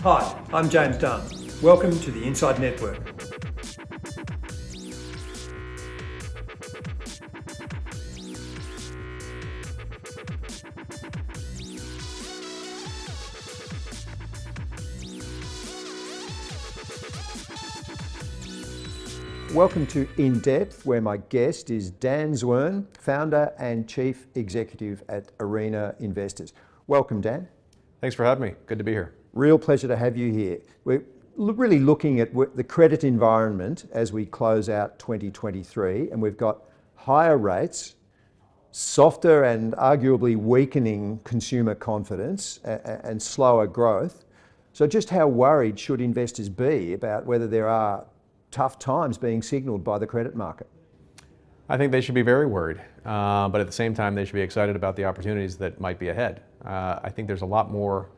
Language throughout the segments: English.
Hi, I'm James Dunn. Welcome to the Inside Network. Welcome to INDepth, where my guest is Dan Zwirn, founder and chief executive at Arena Investors. Welcome, Dan. Thanks for having me. Good to be here. Real pleasure to have you here. We're really looking at the credit environment as we close out 2023, and we've got higher rates, softer and arguably weakening consumer confidence, and slower growth. So just how worried should investors be about whether there are tough times being signalled by the credit market? I think they should be very worried, but at the same time, they should be excited about the opportunities that might be ahead. I think there's a lot more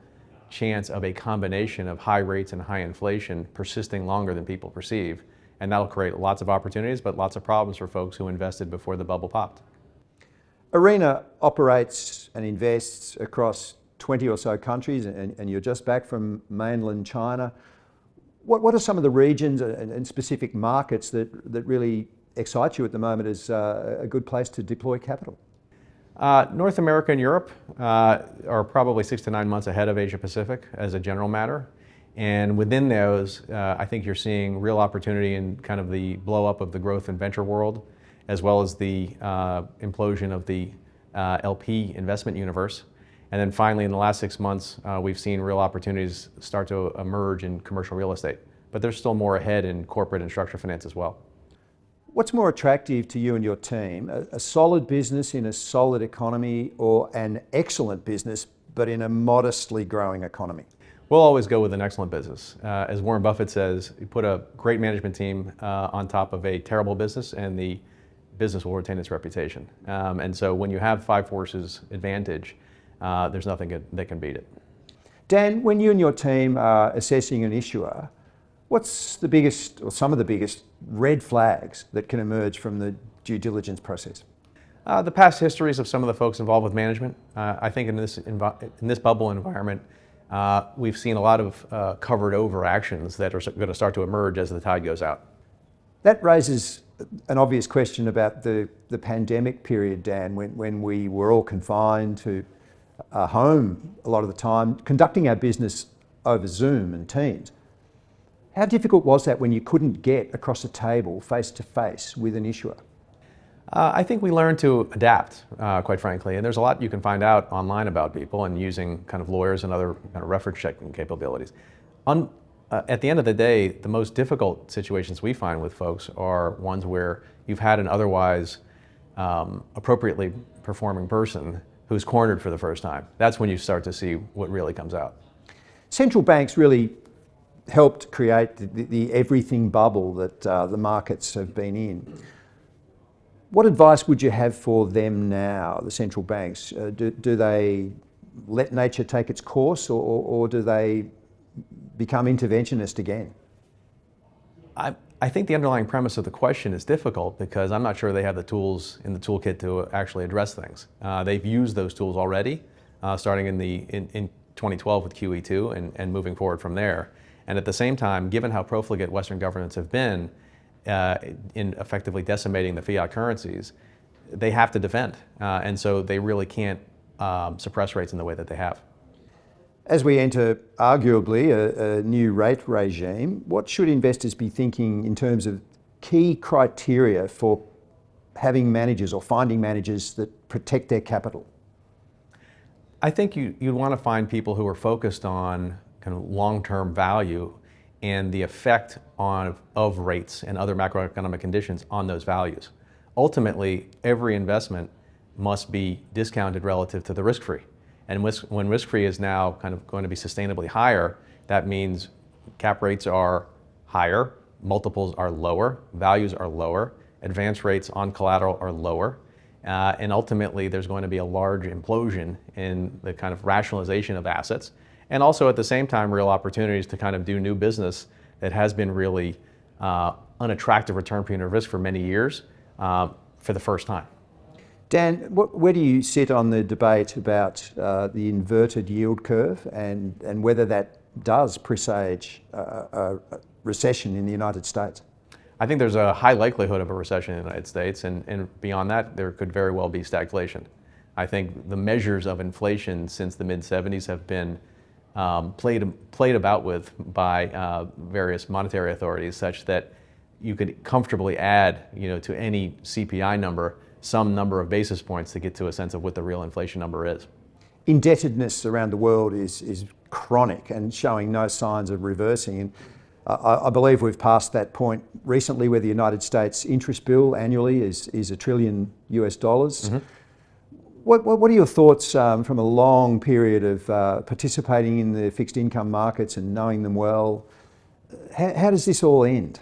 chance of a combination of high rates and high inflation persisting longer than people perceive, and that'll create lots of opportunities, but lots of problems for folks who invested before the bubble popped. Arena operates and invests across 20 or so countries, and you're just back from mainland China. What are some of the regions and specific markets that really excite you at the moment as a good place to deploy capital? North America and Europe are probably 6 to 9 months ahead of Asia Pacific as a general matter. And within those, I think you're seeing real opportunity in kind of the blow up of the growth and venture world, as well as the implosion of the LP investment universe. And then finally, in the last 6 months, we've seen real opportunities start to emerge in commercial real estate. But there's still more ahead in corporate and structured finance as well. What's more attractive to you and your team, a solid business in a solid economy, or an excellent business but in a modestly growing economy? We'll always go with an excellent business. As Warren Buffett says, you put a great management team on top of a terrible business and the business will retain its reputation. And so when you have five forces advantage, there's nothing that can beat it. Dan, when you and your team are assessing an issuer, what's the biggest, or some of the biggest, red flags that can emerge from the due diligence process? The past histories of some of the folks involved with management. I think in this bubble environment, we've seen a lot of covered over actions that are going to start to emerge as the tide goes out. That raises an obvious question about the pandemic period, Dan, when we were all confined to home a lot of the time, conducting our business over Zoom and Teams. How difficult was that when you couldn't get across a table face to face with an issuer? I think we learned to adapt, quite frankly, and there's a lot you can find out online about people and using kind of lawyers and other kind of reference checking capabilities. At the end of the day, the most difficult situations we find with folks are ones where you've had an otherwise appropriately performing person who's cornered for the first time. That's when you start to see what really comes out. Central banks really helped create the everything bubble that the markets have been in. What advice would you have for them now, the central banks? Do they let nature take its course, or do they become interventionist again? I think the underlying premise of the question is difficult because I'm not sure they have the tools in the toolkit to actually address things. They've used those tools already, starting in 2012 with QE2 and moving forward from there. And at the same time, given how profligate Western governments have been in effectively decimating the fiat currencies, they have to defend. And so they really can't suppress rates in the way that they have. As we enter arguably a new rate regime, what should investors be thinking in terms of key criteria for having managers or finding managers that protect their capital? I think you'd want to find people who are focused on kind of long-term value and the effect of rates and other macroeconomic conditions on those values. Ultimately, every investment must be discounted relative to the risk-free. And when risk-free is now kind of going to be sustainably higher, that means cap rates are higher, multiples are lower, values are lower, advance rates on collateral are lower, and ultimately there's going to be a large implosion in the kind of rationalization of assets, and also at the same time real opportunities to kind of do new business that has been really unattractive return per unit of risk for many years for the first time. Dan, where do you sit on the debate about the inverted yield curve and whether that does presage a recession in the United States? I think there's a high likelihood of a recession in the United States, and beyond that, there could very well be stagflation. I think the measures of inflation since the mid-'70s have been played about with by various monetary authorities, such that you could comfortably add, to any CPI number some number of basis points to get to a sense of what the real inflation number is. Indebtedness around the world is chronic and showing no signs of reversing. And I believe we've passed that point recently, where the United States interest bill annually is $1 trillion. Mm-hmm. What are your thoughts from a long period of participating in the fixed income markets and knowing them well? How does this all end?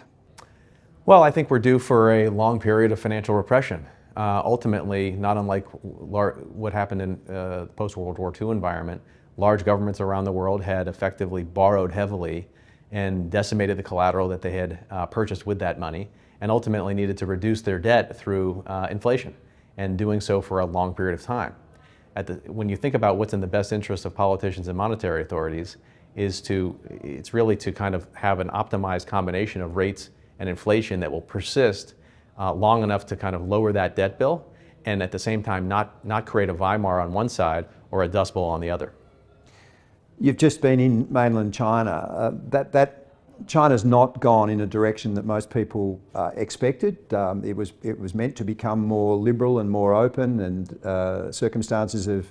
Well, I think we're due for a long period of financial repression. Ultimately, not unlike what happened in the post-World War II environment, large governments around the world had effectively borrowed heavily and decimated the collateral that they had purchased with that money, and ultimately needed to reduce their debt through inflation, and doing so for a long period of time. When you think about what's in the best interest of politicians and monetary authorities, it's really to kind of have an optimized combination of rates and inflation that will persist long enough to kind of lower that debt bill, and at the same time not create a Weimar on one side or a Dust Bowl on the other. You've just been in mainland China. That China's not gone in a direction that most people expected. It was meant to become more liberal and more open, and circumstances have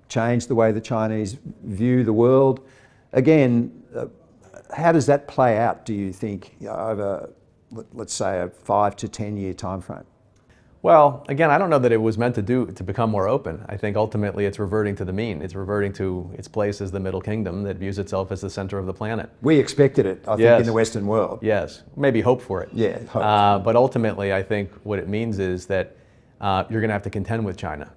changed the way the Chinese view the world. Again, how does that play out, do you think, over, let's say, a 5 to 10 year time frame? Well, again, I don't know that it was meant to become more open. I think ultimately it's reverting to the mean. It's reverting to its place as the Middle Kingdom that views itself as the center of the planet. We expected it, I think, in the Western world. Yes, maybe hope for it. Yeah, but ultimately, I think what it means is that you're going to have to contend with China.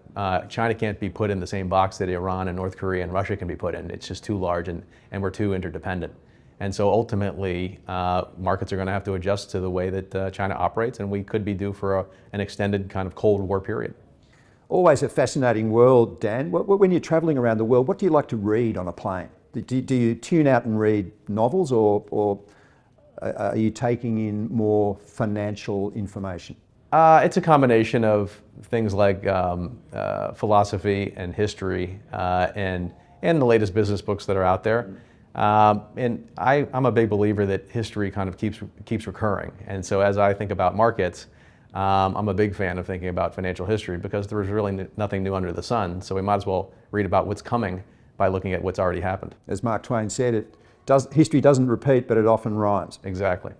China can't be put in the same box that Iran and North Korea and Russia can be put in. It's just too large, and we're too interdependent. And so ultimately, markets are going to have to adjust to the way that China operates, and we could be due for an extended kind of Cold War period. Always a fascinating world, Dan. When you're traveling around the world, what do you like to read on a plane? Do you tune out and read novels, or are you taking in more financial information? It's a combination of things like philosophy and history and the latest business books that are out there. And I'm a big believer that history kind of keeps recurring. And so as I think about markets, I'm a big fan of thinking about financial history, because there is really nothing new under the sun. So we might as well read about what's coming by looking at what's already happened. As Mark Twain said, history doesn't repeat, but it often rhymes. Exactly.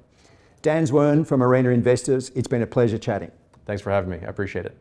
Dan Zwirn from Arena Investors, it's been a pleasure chatting. Thanks for having me. I appreciate it.